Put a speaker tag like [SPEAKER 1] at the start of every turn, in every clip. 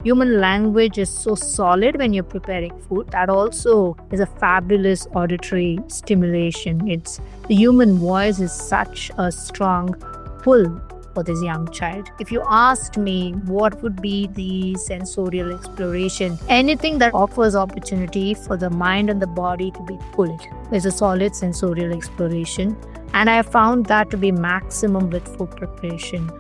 [SPEAKER 1] Human language is so solid when you're preparing food. That also is a fabulous auditory stimulation. The human voice is such a strong pull for this young child. If you asked me what would be the sensorial exploration, anything that offers opportunity for the mind and the body to be pulled is a solid sensorial exploration. And I have found that to be maximum with food preparation.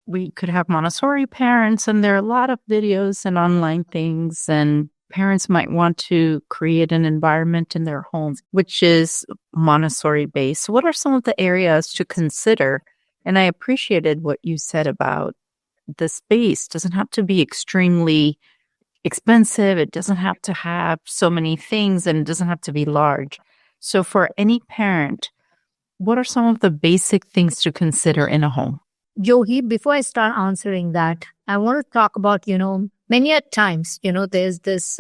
[SPEAKER 2] We could have Montessori parents, and there are a lot of videos and online things, and parents might want to create an environment in their homes which is Montessori based. What are some of the areas to consider? And I appreciated what you said about the space. It doesn't have to be extremely expensive. It doesn't have to have so many things, and it doesn't have to be large. So for any parent, what are some of the basic things to consider in a home?
[SPEAKER 1] Johi, before I start answering that, I want to talk about, many a times, there's this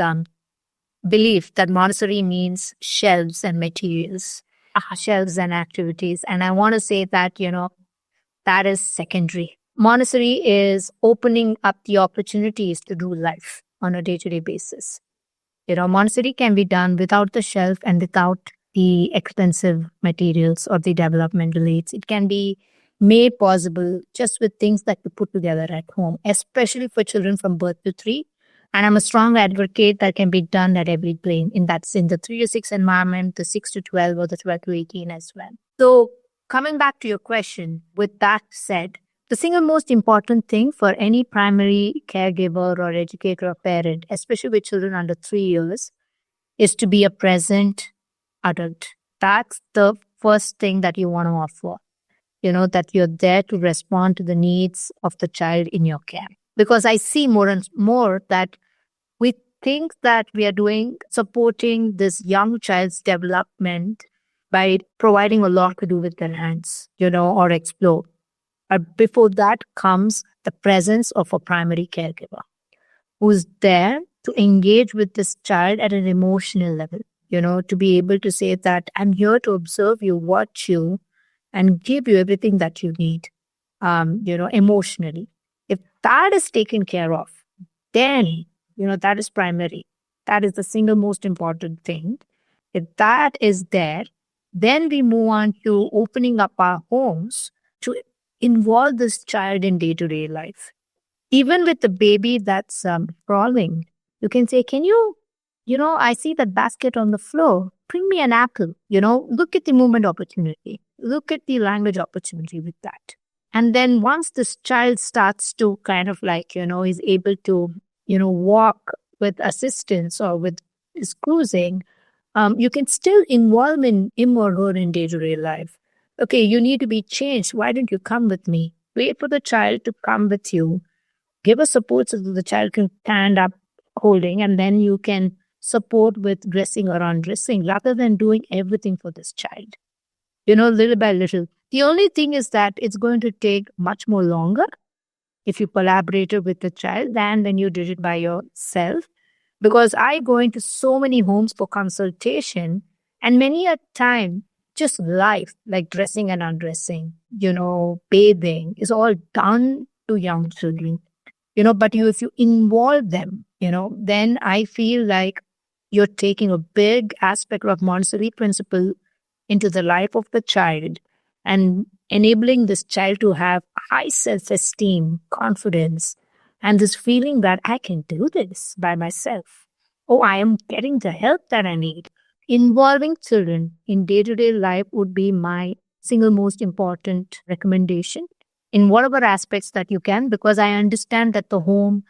[SPEAKER 1] belief that Montessori means shelves and materials, shelves and activities. And I want to say that, that is secondary. Montessori is opening up the opportunities to do life on a day-to-day basis. Montessori can be done without the shelf and without the expensive materials or the developmental aids. It can be made possible just with things that you put together at home, especially for children from birth to 3. And I'm a strong advocate that can be done at every plane. That's in the 3 to 6 environment, the 6 to 12, or the 12 to 18 as well. So coming back to your question, with that said, the single most important thing for any primary caregiver or educator or parent, especially with children under 3 years, is to be a present adult. That's the first thing that you want to offer. That you're there to respond to the needs of the child in your care. Because I see more and more that we think that we are supporting this young child's development by providing a lot to do with their hands, or explore. But before that comes the presence of a primary caregiver who's there to engage with this child at an emotional level, to be able to say that I'm here to observe you, watch you, and give you everything that you need, emotionally. If that is taken care of, then, that is primary. That is the single most important thing. If that is there, then we move on to opening up our homes to involve this child in day-to-day life. Even with the baby that's crawling, you can say, can you, I see that basket on the floor. Bring me an apple. Look at the movement opportunity. Look at the language opportunity with that. And then once this child starts to kind of is able to, walk with assistance or with his cruising, you can still involve him or her in day-to-day life. Okay, you need to be changed. Why don't you come with me? Wait for the child to come with you. Give a support so that the child can stand up holding, and then you can support with dressing or undressing rather than doing everything for this child. Little by little. The only thing is that it's going to take much more longer if you collaborated with the child than when you did it by yourself. Because I go into so many homes for consultation, and many a time, just life, like dressing and undressing, bathing, is all done to young children. But if you involve them, then I feel like you're taking a big aspect of Montessori principle into the life of the child and enabling this child to have high self-esteem, confidence, and this feeling that I can do this by myself. Oh, I am getting the help that I need. Involving children in day-to-day life would be my single most important recommendation in whatever aspects that you can, because I understand that the home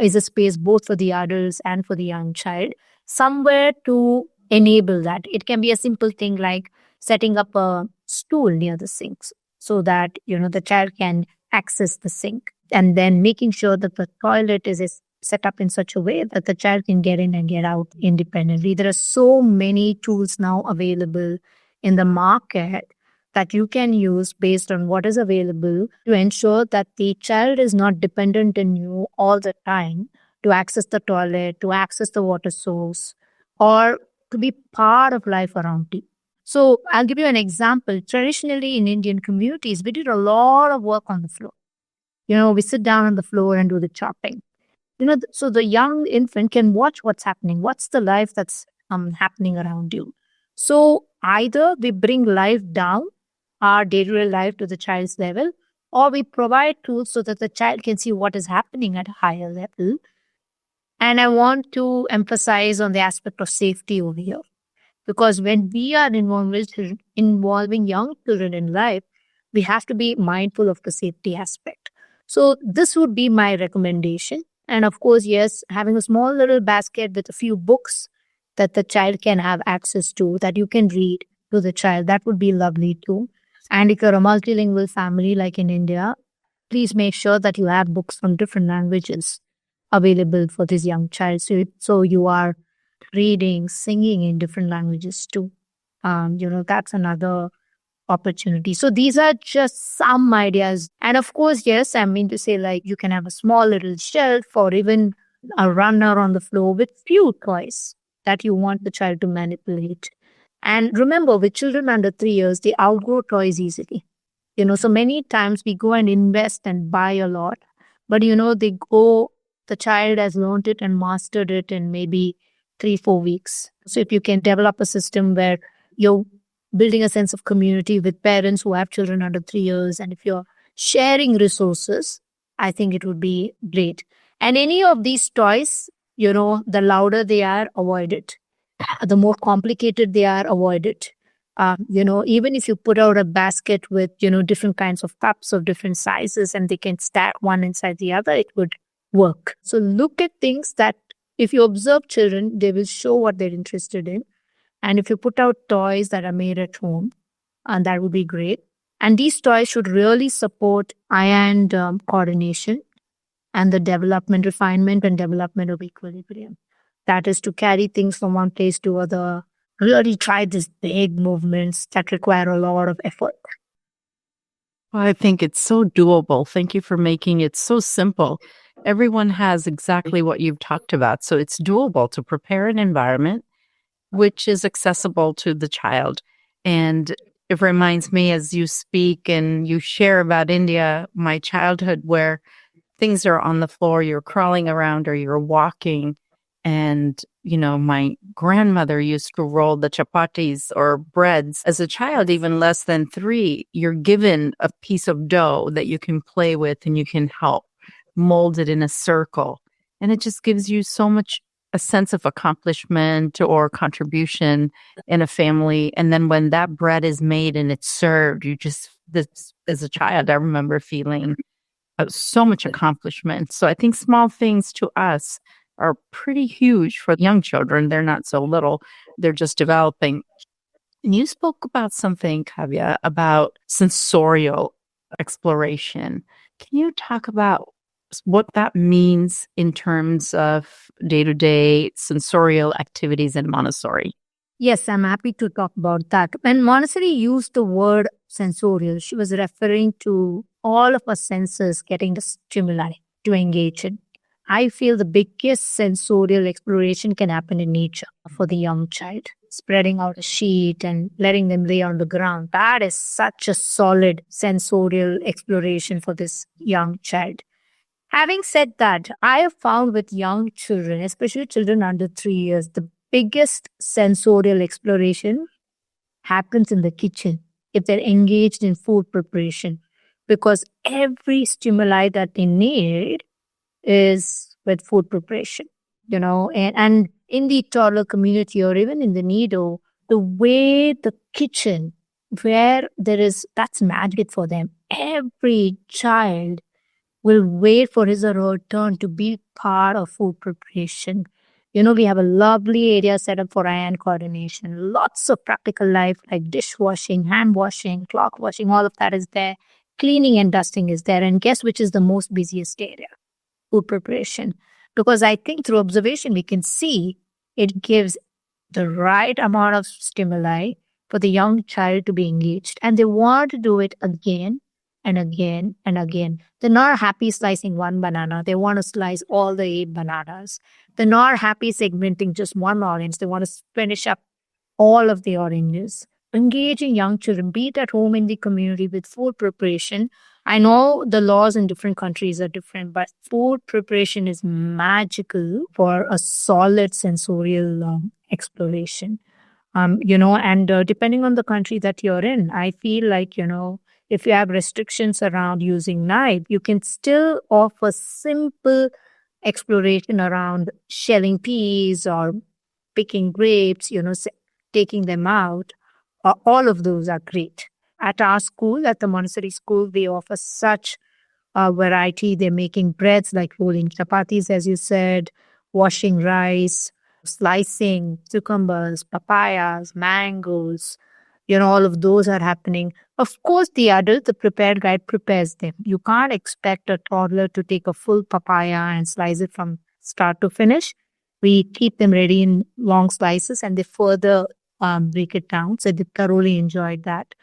[SPEAKER 1] is a space both for the adults and for the young child, somewhere to enable that. It can be a simple thing like setting up a stool near the sinks so that, the child can access the sink, and then making sure that the toilet is set up in such a way that the child can get in and get out independently. There are so many tools now available in the market that you can use based on what is available to ensure that the child is not dependent on you all the time to access the toilet, to access the water source, or to be part of life around you. So I'll give you an example. Traditionally in Indian communities, we did a lot of work on the floor. We sit down on the floor and do the chopping. So the young infant can watch what's happening. What's the life that's happening around you? So either we bring life down, our day-to-day life to the child's level, or we provide tools so that the child can see what is happening at a higher level. And I want to emphasize on the aspect of safety over here. Because when we are involving young children in life, we have to be mindful of the safety aspect. So this would be my recommendation. And of course, yes, having a small little basket with a few books that the child can have access to, that you can read to the child, that would be lovely too. And if you're a multilingual family like in India, please make sure that you have books from different languages available for this young child. So you are reading, singing in different languages too. That's another opportunity. So these are just some ideas. And of course, yes, I mean to say, like, you can have a small little shelf or even a runner on the floor with few toys that you want the child to manipulate. And remember, with children under 3 years, they outgrow toys easily. So many times we go and invest and buy a lot, but the child has learned it and mastered it in maybe 3-4 weeks. So if you can develop a system where you're building a sense of community with parents who have children under 3 years, and if you're sharing resources, I think it would be great. And any of these toys, the louder they are, avoid it. The more complicated they are, avoid it. Even if you put out a basket with, different kinds of cups of different sizes and they can stack one inside the other, it would work. So look at things that if you observe children, they will show what they're interested in. And if you put out toys that are made at home, and that would be great. And these toys should really support eye-hand coordination and the refinement and development of equilibrium. That is to carry things from one place to other, really try these big movements that require a lot of effort.
[SPEAKER 2] Well, I think it's so doable. Thank you for making it so simple. Everyone has exactly what you've talked about. So it's doable to prepare an environment which is accessible to the child. And it reminds me as you speak and you share about India, my childhood, where things are on the floor, you're crawling around or you're walking. And, my grandmother used to roll the chapatis or breads. As a child, even less than 3, you're given a piece of dough that you can play with and you can help mold it in a circle. And it just gives you so much a sense of accomplishment or contribution in a family. And then when that bread is made and it's served, as a child, I remember feeling so much accomplishment. So I think small things to us are pretty huge for young children. They're not so little. They're just developing. And you spoke about something, Kavya, about sensorial exploration. Can you talk about what that means in terms of day-to-day sensorial activities in Montessori?
[SPEAKER 1] Yes, I'm happy to talk about that. When Montessori used the word sensorial, she was referring to all of our senses getting the stimuli to engage in. I feel the biggest sensorial exploration can happen in nature for the young child. Spreading out a sheet and letting them lay on the ground. That is such a solid sensorial exploration for this young child. Having said that, I have found with young children, especially children under 3 years, the biggest sensorial exploration happens in the kitchen if they're engaged in food preparation, because every stimuli that they need is with food preparation, and in the toddler community or even in the nido, the way the kitchen, where that's magic for them. Every child will wait for his or her turn to be part of food preparation. We have a lovely area set up for hand coordination, lots of practical life like dishwashing, hand washing, cloth washing, all of that is there. Cleaning and dusting is there. And guess which is the most busiest area? Food preparation. Because I think through observation, we can see it gives the right amount of stimuli for the young child to be engaged. And they want to do it again and again and again. They're not happy slicing one banana. They want to slice all the 8 bananas. They're not happy segmenting just one orange. They want to finish up all of the oranges. Engaging young children, be it at home in the community with food preparation. I know the laws in different countries are different, but food preparation is magical for a solid sensorial exploration. And depending on the country that you're in, I feel like, if you have restrictions around using knife, you can still offer simple exploration around shelling peas or picking grapes, taking them out. All of those are great. At our school, at the Montessori school, they offer such variety. They're making breads like rolling chapatis, as you said, washing rice, slicing cucumbers, papayas, mangoes. All of those are happening. Of course, the adult, the prepared guide prepares them. You can't expect a toddler to take a full papaya and slice it from start to finish. We keep them ready in long slices and they further break it down. So they thoroughly enjoyed that.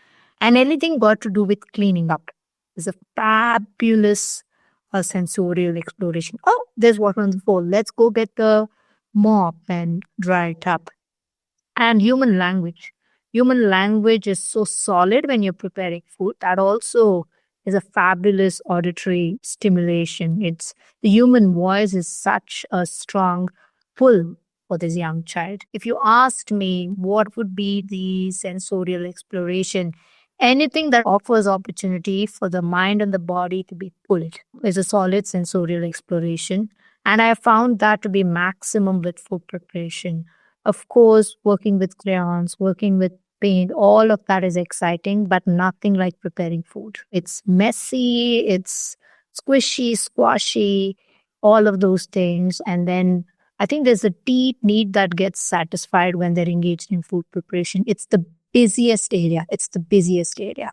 [SPEAKER 1] And anything got to do with cleaning up is a fabulous sensorial exploration. Oh, there's water on the floor. Let's go get the mop and dry it up. And human language. Human language is so solid when you're preparing food. That also is a fabulous auditory stimulation. It's the human voice is such a strong pull for this young child. If you asked me what would be the sensorial exploration, anything that offers opportunity for the mind and the body to be pulled is a solid sensorial exploration. And I found that to be maximum with food preparation. Of course, working with crayons, working with paint, all of that is exciting, but nothing like preparing food. It's messy, it's squishy, squashy, all of those things. And then I think there's a deep need that gets satisfied when they're engaged in food preparation. It's the busiest area. It's the busiest area.